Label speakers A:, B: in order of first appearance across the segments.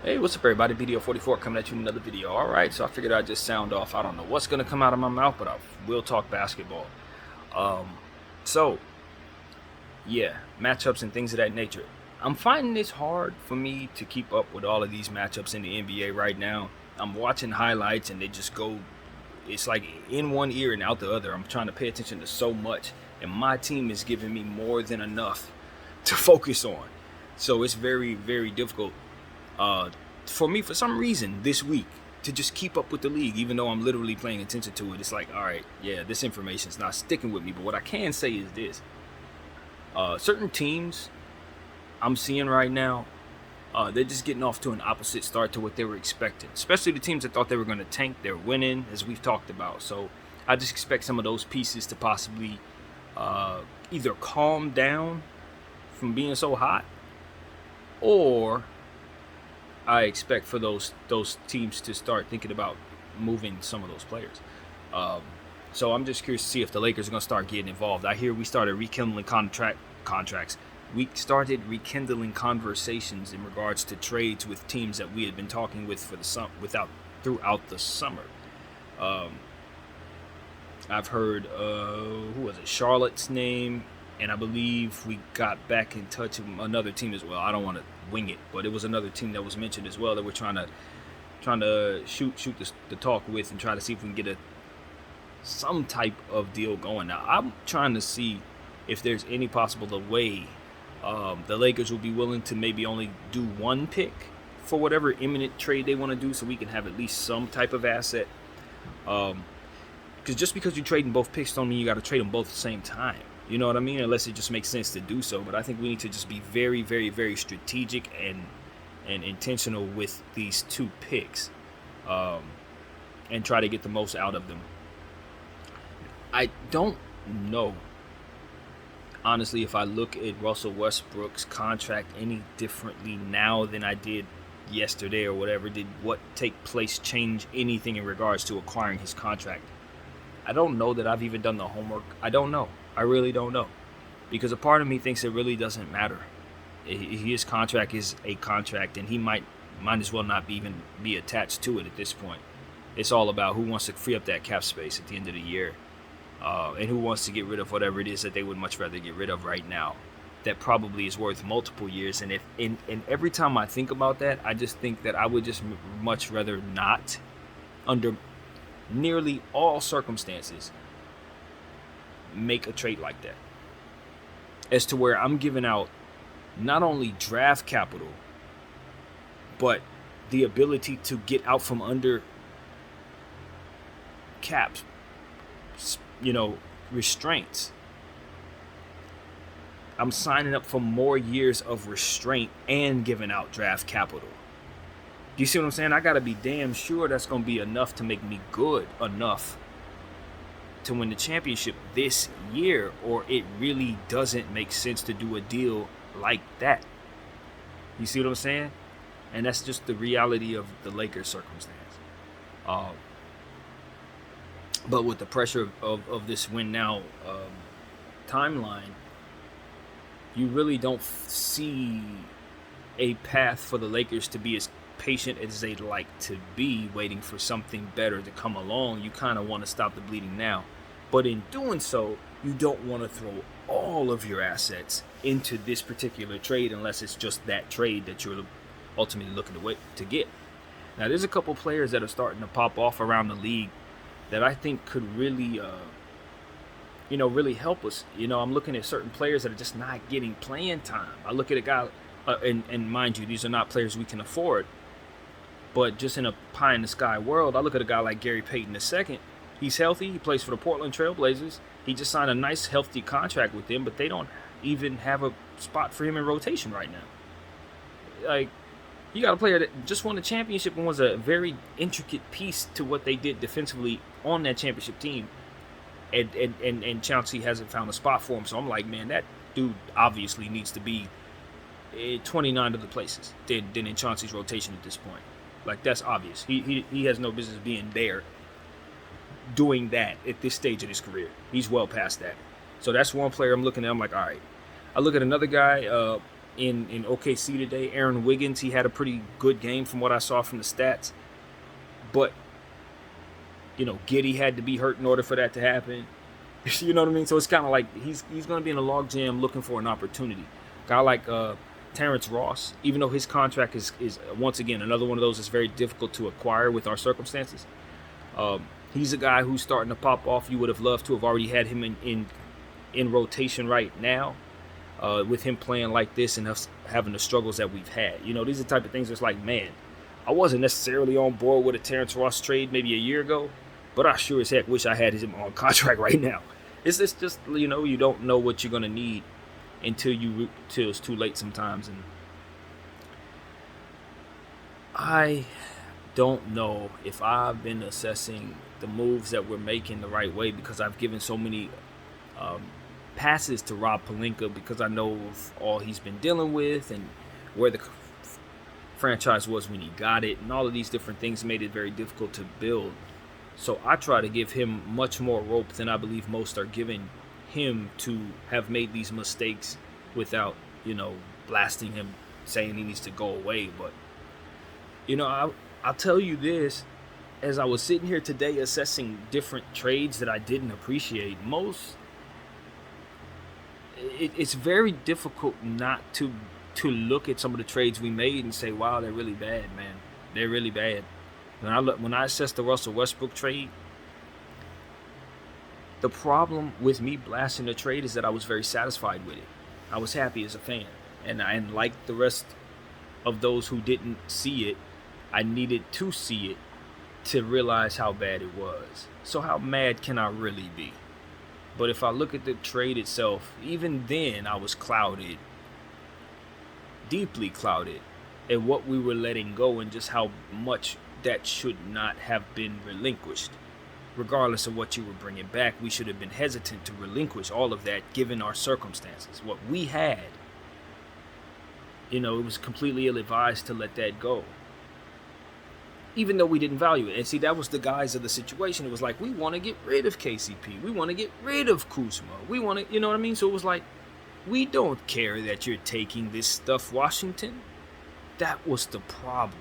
A: Hey, what's up, everybody? BDO44 coming at you with another video. All right, so I figured I'd just sound off. I don't know what's going to come out of my mouth, but I will talk basketball. Um, so, yeah, matchups and things of that nature. I'm finding this hard for me to keep up with all of these matchups in the NBA right now. I'm watching highlights and they just go, it's like in one ear and out the other. I'm trying to pay attention to so much, and my team is giving me more than enough to focus on. So it's very, very difficult uh, for me, for some reason, this week to just keep up with the league, even though I'm literally paying attention to it. It's like, all right, yeah, this information's not sticking with me. But what I can say is this: certain teams I'm seeing right now, they're just getting off to an opposite start to what they were expecting. Especially the teams that thought they were going to tank, they're winning, as we've talked about. So I just expect some of those pieces to possibly uh, either calm down from being so hot, or I expect for those teams to start thinking about moving some of those players. Um, so I'm just curious to see if the Lakers are going to start getting involved. I hear we started rekindling contracts. We started rekindling conversations in regards to trades with teams that we had been talking with for the without throughout the summer. Um, I've heard who was it? Charlotte's name, and I believe we got back in touch with another team as well. I don't want to wing it, but it was another team that was mentioned as well that we're trying to shoot the talk with and try to see if we can get a some type of deal going. Now I'm trying to see if there's any possible way the Lakers will be willing to maybe only do one pick for whatever imminent trade they want to do, so we can have at least some type of asset. Um, because just because you're trading both picks don't mean you got to trade them both at the same time. You know what I mean? Unless it just makes sense to do so. But I think we need to just be very, very, very strategic and intentional with these two picks, um, and try to get the most out of them. I don't know, honestly, if I look at Russell Westbrook's contract any differently now than I did yesterday or whatever. Did what take place change anything in regards to acquiring his contract? I don't know that I've even done the homework. I don't know. I really don't know. Because a part of me thinks it really doesn't matter. His contract is a contract, and he might as well not even be attached to it at this point. It's all about who wants to free up that cap space at the end of the year, and who wants to get rid of whatever it is that they would much rather get rid of right now. That probably is worth multiple years. And if and every time I think about that, I just think that I would just much rather not, under nearly all circumstances, make a trade like that. As to where I'm giving out not only draft capital, but the ability to get out from under caps, you know, restraints. I'm signing up for more years of restraint and giving out draft capital. Do you see what I'm saying? I gotta be damn sure that's gonna be enough to make me good enough to win the championship this year, or it really doesn't make sense to do a deal like that. You see what I'm saying? And that's just the reality of the Lakers circumstance. Um, but with the pressure of this win now timeline, you really don't see a path for the Lakers to be as patient as they'd like to be, waiting for something better to come along. You kind of want to stop the bleeding now. But in doing so, you don't want to throw all of your assets into this particular trade unless it's just that trade that you're ultimately looking to get. Now, there's a couple players that are starting to pop off around the league that I think could really, really help us. I'm looking at certain players that are just not getting playing time. I look at a guy, and mind you, these are not players we can afford, but just in a pie in the sky world, I look at a guy like Gary Payton II. He's healthy. He plays for the Portland Trailblazers. He just signed a nice, healthy contract with them, but they don't even have a spot for him in rotation right now. Like, you got a player that just won the championship and was a very intricate piece to what they did defensively on that championship team. And Chauncey hasn't found a spot for him. So I'm like, man, that dude obviously needs to be 29 other places than in Chauncey's rotation at this point. Like, that's obvious. He has no business being there doing that at this stage of his career. He's well past that. So that's one player I'm looking at. I'm like, all right. I look at another guy. in OKC today. Aaron Wiggins, he had a pretty good game from what I saw from the stats. But, Giddey had to be hurt in order for that to happen. You know what I mean? So it's kind of like he's going to be in a logjam looking for an opportunity. Guy like Terrence Ross, even though his contract is once again another one of those that's very difficult to acquire with our circumstances. He's a guy who's starting to pop off. You would have loved to have already had him in rotation right now. With him playing like this and us having the struggles that we've had. These are the type of things that's like, man, I wasn't necessarily on board with a Terrence Ross trade maybe a year ago, but I sure as heck wish I had him on contract right now. It's just, you don't know what you're going to need until it's too late sometimes. And I don't know if I've been assessing the moves that we're making the right way, because I've given so many passes to Rob Pelinka because I know of all he's been dealing with and where the franchise was when he got it, and all of these different things made it very difficult to build. So I try to give him much more rope than I believe most are giving him to have made these mistakes without, blasting him, saying he needs to go away. But, I'll tell you this, as I was sitting here today assessing different trades that I didn't appreciate, it's very difficult not to look at some of the trades we made and say, wow, they're really bad, man. They're really bad. When I assessed the Russell Westbrook trade, the problem with me blasting the trade is that I was very satisfied with it. I was happy as a fan. And like the rest of those who didn't see it, I needed to see it to realize how bad it was. So how mad can I really be? But if I look at the trade itself, even then I was clouded, deeply clouded, at what we were letting go and just how much that should not have been relinquished. Regardless of what you were bringing back, we should have been hesitant to relinquish all of that given our circumstances. What we had, it was completely ill-advised to let that go. Even though we didn't value it. And see, that was the guise of the situation. It was like, we want to get rid of KCP. We want to get rid of Kuzma. We want to, you know what I mean? So it was like, we don't care that you're taking this stuff, Washington. That was the problem.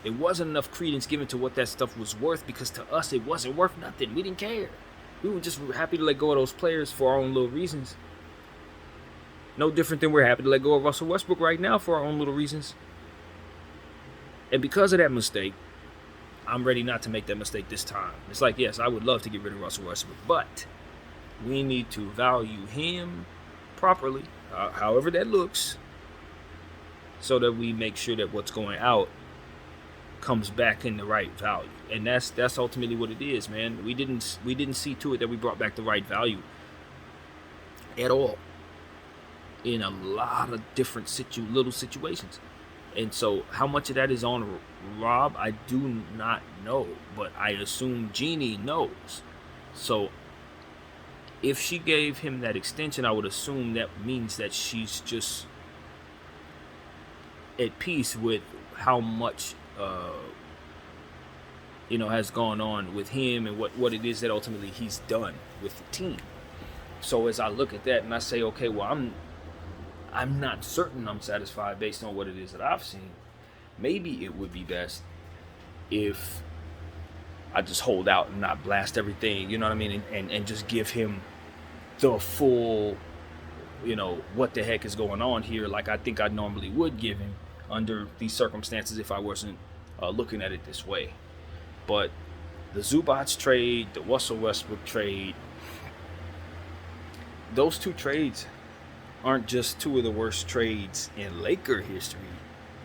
A: It wasn't enough credence given to what that stuff was worth, because to us, it wasn't worth nothing. We didn't care. We were just happy to let go of those players for our own little reasons. No different than we're happy to let go of Russell Westbrook right now for our own little reasons. And because of that mistake, I'm ready not to make that mistake this time. It's like, yes, I would love to get rid of Russell Westbrook, but we need to value him properly, however that looks, so that we make sure that what's going out comes back in the right value. And that's ultimately what it is, man. We didn't see to it that we brought back the right value at all in a lot of different little situations. And so how much of that is on Rob, I do not know, but I assume Jeannie knows. So if she gave him that extension, I would assume that means that she's just at peace with how much has gone on with him and what it is that ultimately he's done with the team. So as I look at that and I say, okay, well, I'm not certain I'm satisfied based on what it is that I've seen. Maybe it would be best if I just hold out and not blast everything, you know what I mean? And just give him the full, what the heck is going on here, like I think I normally would give him under these circumstances if I wasn't looking at it this way. But the Zubac trade, the Russell Westbrook trade, those two trades aren't just two of the worst trades in Laker history.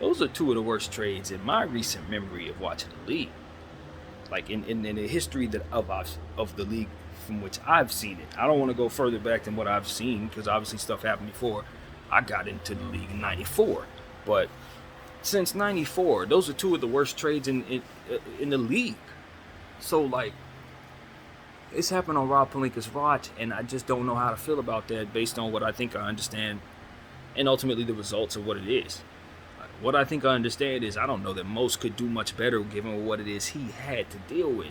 A: Those are two of the worst trades in my recent memory of watching the league. Like in the history of the league from which I've seen it. I don't want to go further back than what I've seen, because obviously stuff happened before I got into the league in '94. But since '94, those are two of the worst trades in the league. So like, it's happened on Rob Pelinka's watch, and I just don't know how to feel about that based on what I think I understand and ultimately the results of what it is. What I think I understand is I don't know that most could do much better given what it is he had to deal with.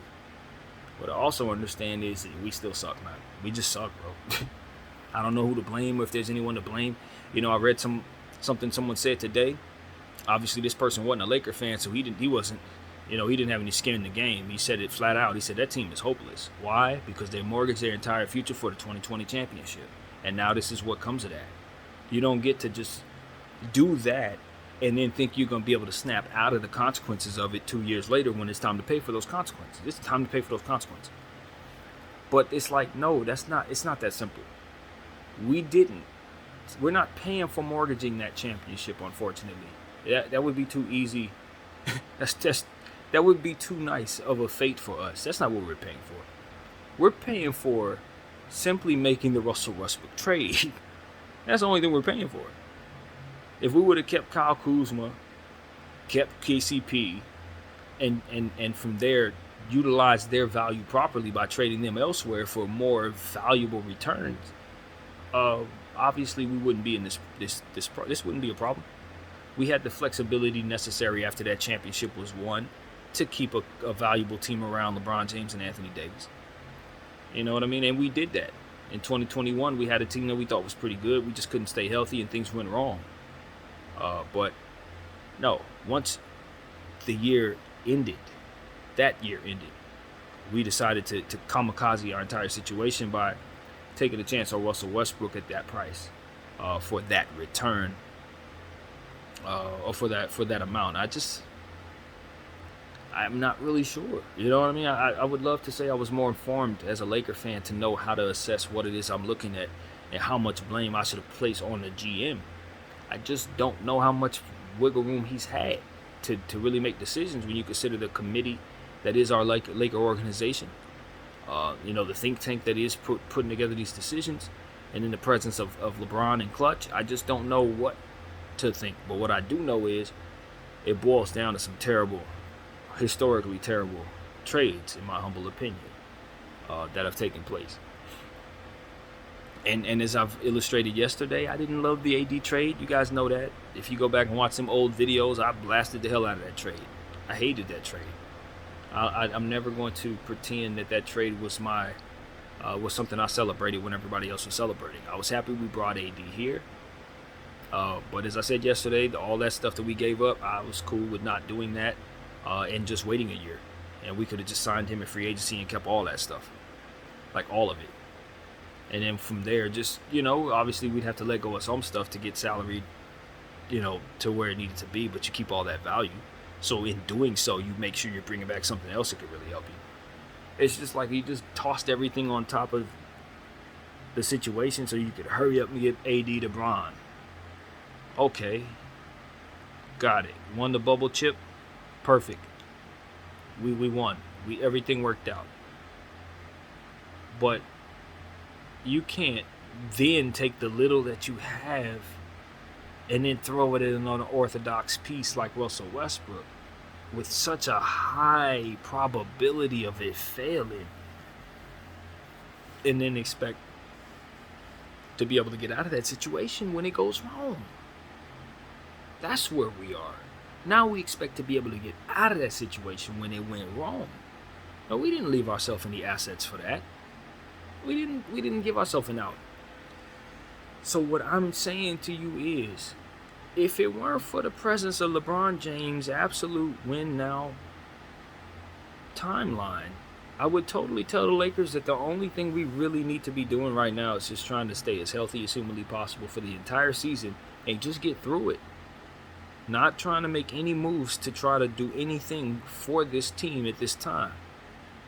A: What I also understand is that we still suck, man. We just suck, bro. I don't know who to blame or if there's anyone to blame. I read some something someone said today. Obviously, this person wasn't a Laker fan, so he wasn't, he didn't have any skin in the game. He said it flat out. He said that team is hopeless. Why? Because they mortgaged their entire future for the 2020 championship. And now this is what comes of that. You don't get to just do that and then think you're going to be able to snap out of the consequences of it 2 years later when it's time to pay for those consequences. It's time to pay for those consequences. But it's like, no, it's not that simple. We're not paying for mortgaging that championship, unfortunately. That would be too easy. That would be too nice of a fate for us. That's not what we're paying for. We're paying for simply making the Russell Westbrook trade. That's the only thing we're paying for. If we would have kept Kyle Kuzma, kept KCP, and from there utilized their value properly by trading them elsewhere for more valuable returns, obviously we wouldn't be in this wouldn't be a problem. We had the flexibility necessary after that championship was won to keep a valuable team around LeBron James and Anthony Davis. You know what I mean? And we did that. In 2021, we had a team that we thought was pretty good. We just couldn't stay healthy and things went wrong. But no, once the year ended, we decided to kamikaze our entire situation by taking a chance on Russell Westbrook at that price for that return or for that amount. I'm not really sure. You know what I mean? I would love to say I was more informed as a Laker fan to know how to assess what it is I'm looking at and how much blame I should have placed on the GM. I just don't know how much wiggle room he's had to really make decisions when you consider the committee that is our Laker organization. The think tank that is putting together these decisions, and in the presence of LeBron and Clutch, I just don't know what to think. But what I do know is it boils down to some historically terrible trades, in my humble opinion, that have taken place. And as I've illustrated yesterday, I didn't love the AD trade. You guys know that. If you go back and watch some old videos, I blasted the hell out of that trade. I hated that trade. I'm never going to pretend that trade was was something I celebrated when everybody else was celebrating. I was happy we brought AD here. But as I said yesterday, all that stuff that we gave up, I was cool with not doing that and just waiting a year. And we could have just signed him in free agency and kept all that stuff. Like all of it. And then from there, just, obviously we'd have to let go of some stuff to get salaried, to where it needed to be. But you keep all that value. So in doing so, you make sure you're bringing back something else that could really help you. It's just like you just tossed everything on top of the situation so you could hurry up and get AD to Bron. Okay. Got it. Won the bubble chip. Perfect. We won. Everything worked out. But you can't then take the little that you have and then throw it in on an orthodox piece like Russell Westbrook with such a high probability of it failing and then expect to be able to get out of that situation when it goes wrong. That's where we are. Now we expect to be able to get out of that situation when it went wrong. No, we didn't leave ourselves any assets for that. We didn't give ourselves an out. So what I'm saying to you is, if it weren't for the presence of LeBron James' absolute win now timeline, I would totally tell the Lakers that the only thing we really need to be doing right now is just trying to stay as healthy as humanly possible for the entire season and just get through it. Not trying to make any moves to try to do anything for this team at this time.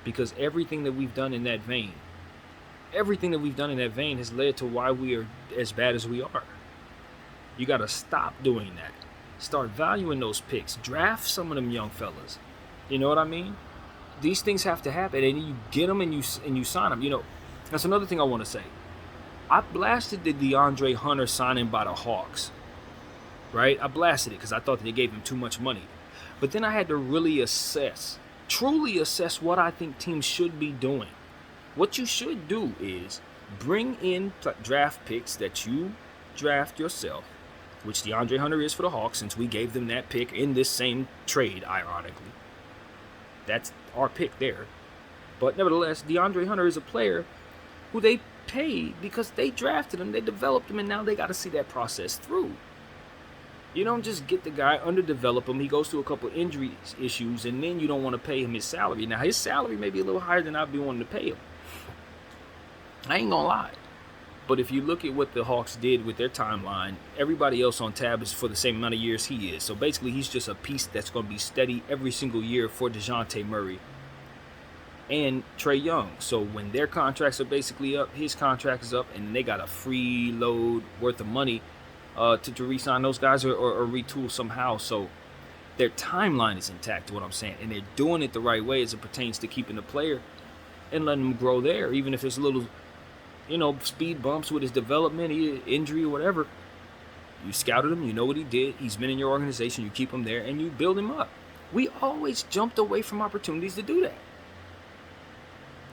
A: Because everything that we've done in that vein has led to why we are as bad as we are. You got to stop doing that. Start valuing those picks. Draft some of them young fellas. You know what I mean? These things have to happen, and you get them and you sign them. That's another thing I want to say. I blasted the DeAndre Hunter signing by the Hawks. Right? I blasted it because I thought that they gave him too much money. But then I had to really truly assess what I think teams should be doing. What you should do is bring in draft picks that you draft yourself, which DeAndre Hunter is for the Hawks, since we gave them that pick in this same trade, ironically. That's our pick there. But nevertheless, DeAndre Hunter is a player who they paid because they drafted him, they developed him, and now they got to see that process through. You don't just get the guy, underdevelop him, he goes through a couple injury issues, and then you don't want to pay him his salary. Now, his salary may be a little higher than I'd be wanting to pay him. I ain't gonna lie. But if you look at what the Hawks did with their timeline, everybody else on tab is for the same amount of years he is. So basically, he's just a piece that's going to be steady every single year for DeJounte Murray and Trae Young. So when their contracts are basically up, his contract is up, and they got a free load worth of money to re-sign those guys or retool somehow. So their timeline is intact, what I'm saying. And they're doing it the right way as it pertains to keeping the player and letting him grow there, even if it's a little, speed bumps with his development, injury, or whatever. You scouted him, you know what he did, he's been in your organization, you keep him there, and you build him up. We always jumped away from opportunities to do that.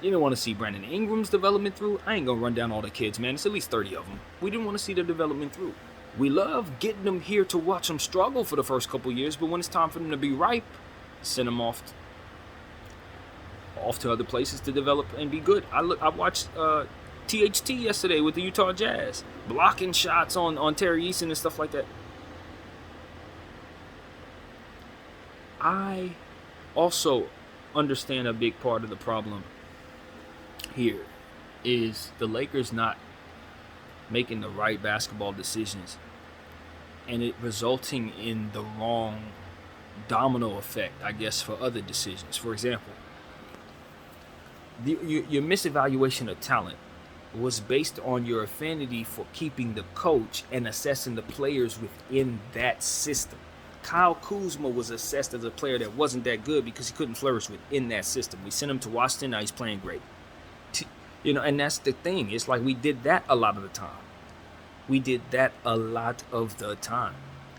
A: You didn't want to see Brandon Ingram's development through. I ain't going to run down all the kids, man. It's at least 30 of them. We didn't want to see their development through. We love getting them here to watch them struggle for the first couple years, but when it's time for them to be ripe, send them off to other places to develop and be good. I watched THT yesterday with the Utah Jazz, blocking shots on Terry Eason and stuff like that. I also understand a big part of the problem here is the Lakers not making the right basketball decisions and it resulting in the wrong domino effect, I guess, for other decisions. For example, your misevaluation of talent was based on your affinity for keeping the coach and assessing the players within that system. Kyle Kuzma was assessed as a player that wasn't that good because he couldn't flourish within that system. We sent him to Washington, now he's playing great. And that's the thing. It's like we did that a lot of the time.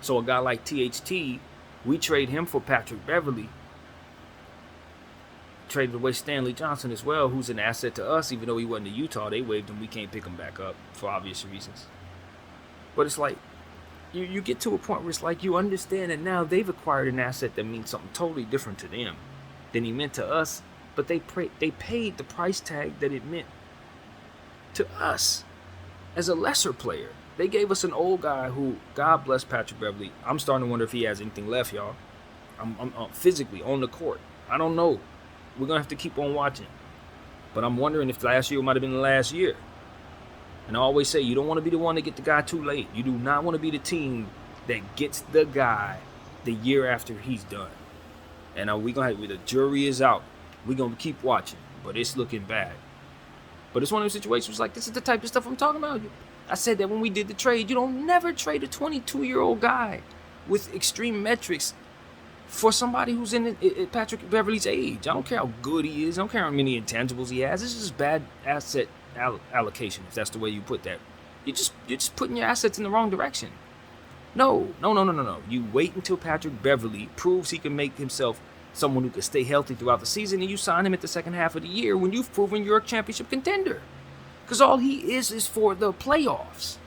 A: So a guy like THT, we trade him for Patrick Beverly. Traded away Stanley Johnson as well, who's an asset to us, even though he wasn't in Utah. They waived him. We can't pick him back up for obvious reasons. But it's like, you get to a point where it's like you understand that now they've acquired an asset that means something totally different to them than he meant to us. But they paid the price tag that it meant to us as a lesser player. They gave us an old guy who, God bless Patrick Beverly. I'm starting to wonder if he has anything left, y'all. I'm physically on the court. I don't know. We're going to have to keep on watching. But I'm wondering if last year might have been the last year. And I always say, you don't want to be the one to get the guy too late. You do not want to be the team that gets the guy the year after he's done. And the jury is out. We're going to keep watching. But it's looking bad. But it's one of those situations like, this is the type of stuff I'm talking about. I said that when we did the trade. You don't never trade a 22-year-old guy with extreme metrics for somebody who's in Patrick Beverly's age. I don't care how good he is. I don't care how many intangibles he has. It's just bad asset allocation, if that's the way you put that. You're just putting your assets in the wrong direction. No. You wait until Patrick Beverly proves he can make himself someone who can stay healthy throughout the season, and you sign him at the second half of the year when you've proven you're a championship contender. Because all he is for the playoffs.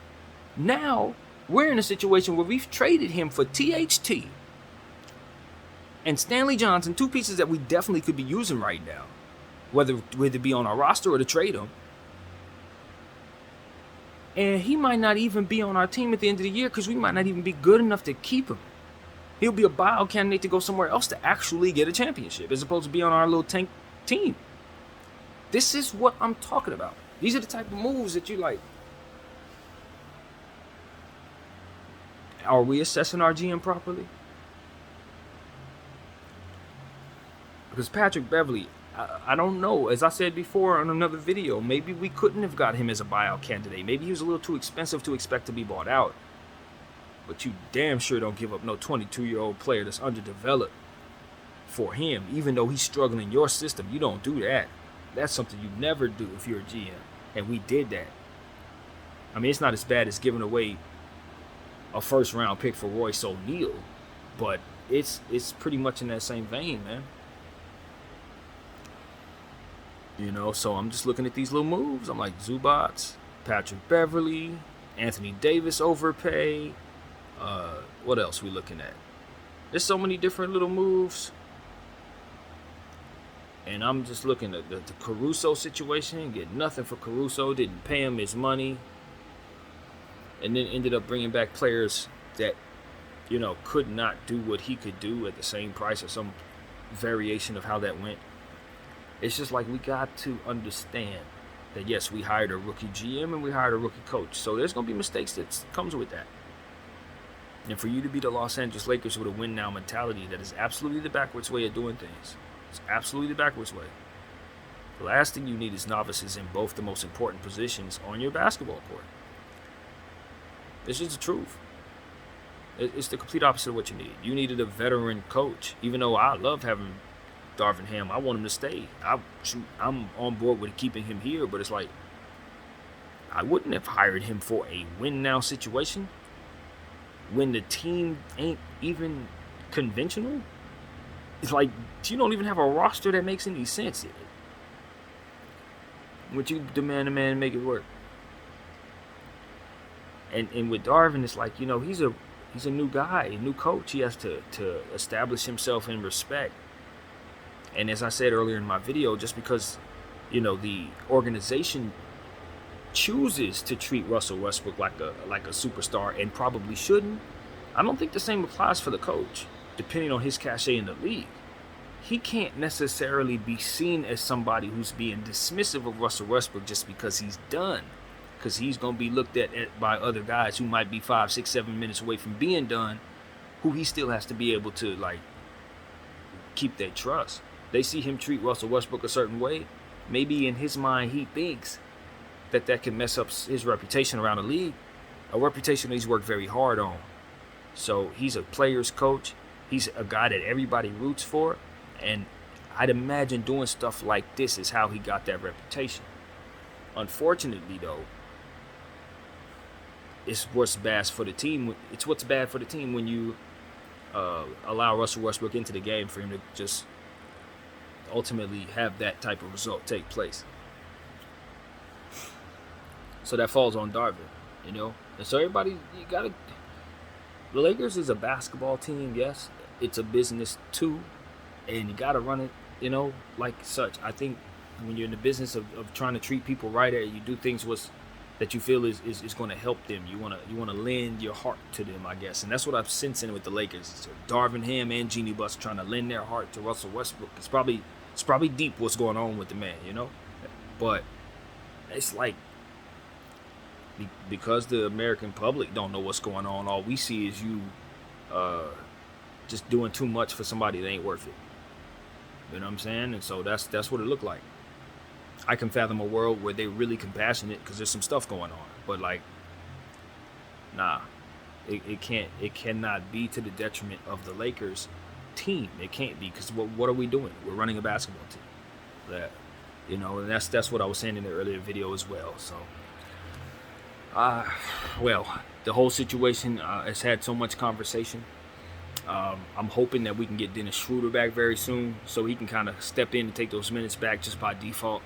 A: Now, we're in a situation where we've traded him for THT and Stanley Johnson, two pieces that we definitely could be using right now, whether it be on our roster or to trade him. And he might not even be on our team at the end of the year because we might not even be good enough to keep him. He'll be a buyout candidate to go somewhere else to actually get a championship as opposed to be on our little tank team. This is what I'm talking about. These are the type of moves that you like. Are we assessing our GM properly? Because Patrick Beverly, I don't know. As I said before on another video, maybe we couldn't have got him as a buyout candidate. Maybe he was a little too expensive to expect to be bought out. But you damn sure don't give up no 22-year-old player that's underdeveloped for him, even though he's struggling in your system. You don't do that. That's something you never do if you're a GM. And we did that. I mean, it's not as bad as giving away a first-round pick for Royce O'Neal, but it's pretty much in that same vein, man. So I'm just looking at these little moves. I'm like, Zubac, Patrick Beverly, Anthony Davis overpay. What else we looking at? There's so many different little moves. And I'm just looking at the Caruso situation. Get nothing for Caruso. Didn't pay him his money. And then ended up bringing back players that could not do what he could do at the same price, or some variation of how that went. It's just like, we got to understand that yes, we hired a rookie GM and we hired a rookie coach, so there's gonna be mistakes that comes with that. And for you to be the Los Angeles Lakers with a win now mentality, that is absolutely the backwards way of doing things. It's absolutely the backwards way. The last thing you need is novices in both the most important positions on your basketball court. It's just the truth. It's the complete opposite of what you need. You needed a veteran coach. Even though I love having Darvin Ham, I want him to stay. I'm on board with keeping him here, but it's like, I wouldn't have hired him for a win now situation when the team ain't even conventional. It's like, you don't even have a roster that makes any sense. Would you demand a man make it work? And with Darvin, it's like, he's a new guy, a new coach. He has to establish himself in respect. And as I said earlier in my video, just because, the organization chooses to treat Russell Westbrook like a superstar, and probably shouldn't, I don't think the same applies for the coach, depending on his cachet in the league. He can't necessarily be seen as somebody who's being dismissive of Russell Westbrook just because he's done. Because he's going to be looked at by other guys who might be 5, 6, 7 minutes away from being done, who he still has to be able to, keep their trust. They see him treat Russell Westbrook a certain way. Maybe in his mind, he thinks that can mess up his reputation around the league, a reputation that he's worked very hard on. So he's a player's coach. He's a guy that everybody roots for. And I'd imagine doing stuff like this is how he got that reputation. Unfortunately, though, it's what's bad for the team. It's what's bad for the team when you allow Russell Westbrook into the game for him to just ultimately have that type of result take place. So that falls on Darvin, And so everybody, the Lakers is a basketball team, yes. It's a business too, and you gotta run it, like such. I think when you're in the business of trying to treat people right, you do things that you feel is going to help them. You wanna lend your heart to them, I guess, and that's what I'm sensing with the Lakers. So Darvin Ham and Jeanie Buss trying to lend their heart to Russell Westbrook. It's probably deep what's going on with the man, but it's like, because the American public don't know what's going on, all we see is you just doing too much for somebody that ain't worth it. You know what I'm saying? And so that's what it looked like. I can fathom a world where they're really compassionate because there's some stuff going on, but nah, it cannot be to the detriment of the Lakers team. It can't be, because what are we doing? We're running a basketball team. And that's what I was saying in the earlier video as well. So, the whole situation has had so much conversation. I'm hoping that we can get Dennis Schroeder back very soon, so he can kind of step in and take those minutes back just by default.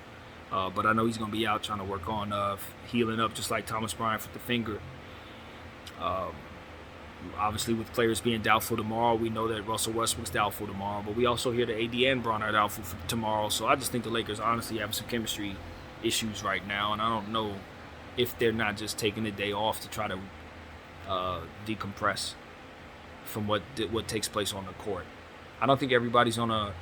A: But I know he's going to be out trying to work on healing up, just like Thomas Bryant with the finger. Obviously, with players being doubtful tomorrow, we know that Russell Westbrook's doubtful tomorrow, but we also hear that AD and Bron are doubtful for tomorrow. So I just think the Lakers honestly have some chemistry issues right now, and I don't know if they're not just taking a day off to try to decompress from what takes place on the court. I don't think everybody's I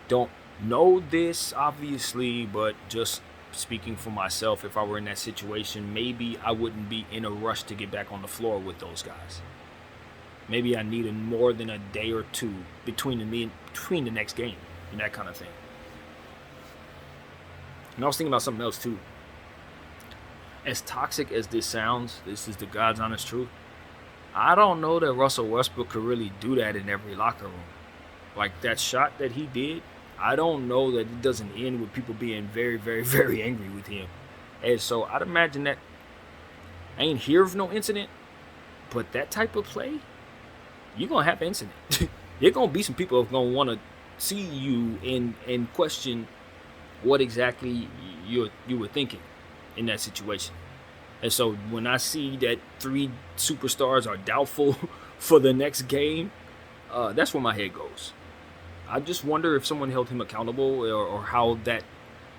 A: don't know this, obviously, but just speaking for myself, if I were in that situation, maybe I wouldn't be in a rush to get back on the floor with those guys. Maybe I needed more than a day or two between the next game and that kind of thing. And I was thinking about something else too. As toxic as this sounds, this is the God's honest truth. I don't know that Russell Westbrook could really do that in every locker room. Like that shot that he did, I don't know that it doesn't end with people being very, very, very angry with him. And so I'd imagine that I ain't hear of no incident, but that type of play, you're going to have an incident. You're going to be some people who are going to want to see you and question what exactly you were thinking in that situation. And so when I see that 3 superstars are doubtful for the next game, that's where my head goes. I just wonder if someone held him accountable or how that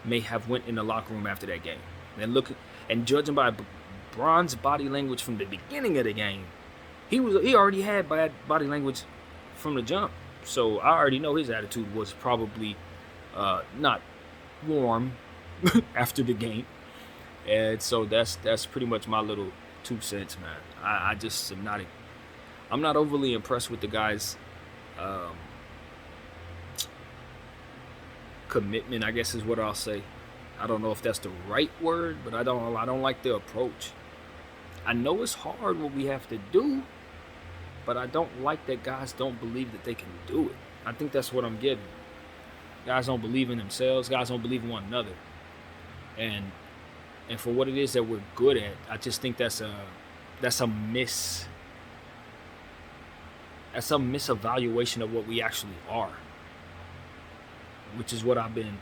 A: may have went in the locker room after that game. And judging by Bron's body language from the beginning of the game, He already had bad body language from the jump, so I already know his attitude was probably not warm after the game, and so that's pretty much my little 2 cents, man. I just am not. I'm not overly impressed with the guy's um, commitment, I guess is what I'll say. I don't know if that's the right word, but I don't like the approach. I know it's hard what we have to do, but I don't like that guys don't believe that they can do it. I think that's what I'm getting. Guys don't believe in themselves. Guys don't believe in one another. And for what it is that we're good at, I just think that's a misevaluation of what we actually are, which is what I've been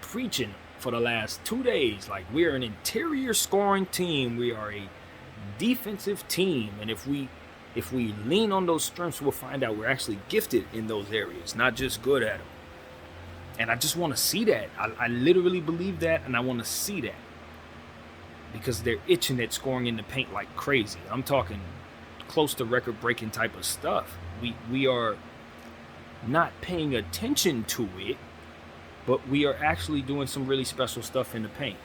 A: preaching for the last 2 days. Like, we're an interior scoring team. We are a defensive team, and if we lean on those strengths, we'll find out we're actually gifted in those areas, not just good at them. And I just want to see that. I literally believe that, and I want to see that, because they're itching at scoring in the paint like crazy. I'm talking close to record-breaking type of stuff. We are not paying attention to it, but we are actually doing some really special stuff in the paint.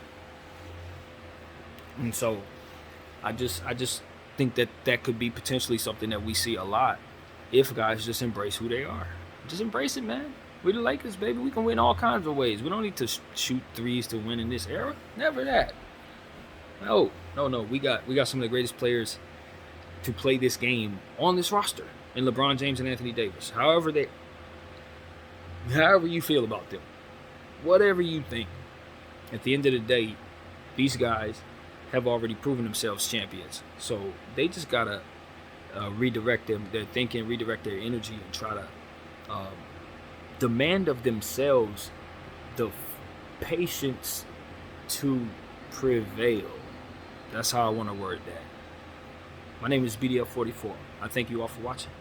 A: And so I just think that could be potentially something that we see a lot if guys just embrace who they are. Just embrace it, man. We're the Lakers, baby. We can win all kinds of ways. We don't need to shoot threes to win in this era. Never that. No. We got some of the greatest players to play this game on this roster in LeBron James and Anthony Davis. However you feel about them, whatever you think, at the end of the day, these guys have already proven themselves champions. So they just gotta redirect their thinking, redirect their energy, and try to demand of themselves the patience to prevail. That's how I want to word that. My name is BDF44. I thank you all for watching.